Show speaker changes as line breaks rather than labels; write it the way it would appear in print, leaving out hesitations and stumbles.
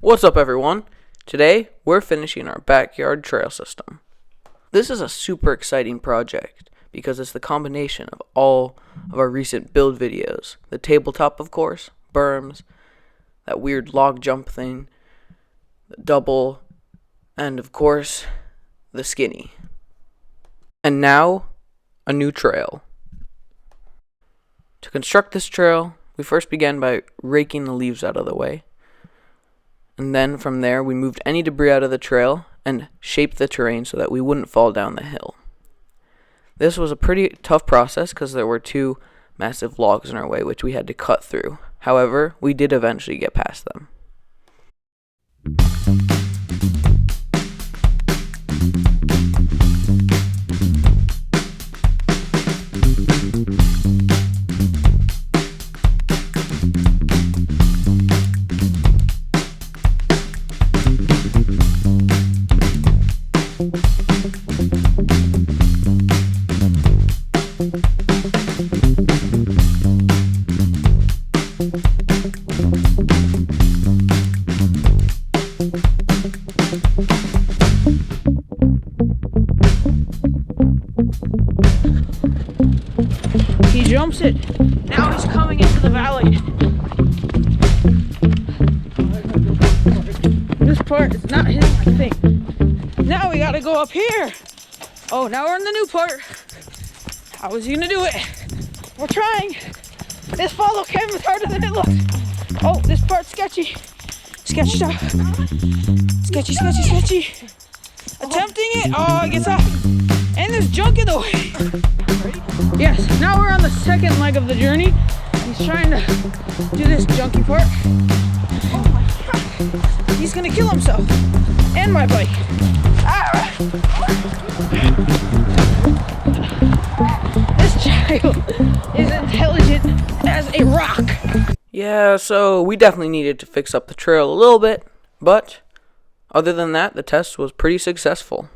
What's up, everyone? Today, we're finishing our backyard trail system. This is a super exciting project because it's the combination of all of our recent build videos. The tabletop, of course, berms, that weird log jump thing, the double, and of course, the skinny. And now, a new trail. To construct this trail, we first began by raking the leaves out of the way. And then from there, we moved any debris out of the trail and shaped the terrain so that we wouldn't fall down the hill. This was a pretty tough process because there were two massive logs in our way which we had to cut through. However, we did eventually get past them.
He jumps it. Now he's coming into the valley. This part is not his thing. Now we gotta go up here. Oh, now we're in the new part. How is he gonna do it? We're trying. This follow cam is harder than it looks. Oh, this part's sketchy. Sketchy stuff. Sketchy. Attempting it. Oh, it gets off. And there's junk in the way. Yes, now we're on the second leg of the journey. He's trying to do this junky part. Oh my god. He's gonna kill himself. And my bike. Ah. This child is intelligent as a rock.
Yeah, so we definitely needed to fix up the trail a little bit, but other than that, the test was pretty successful.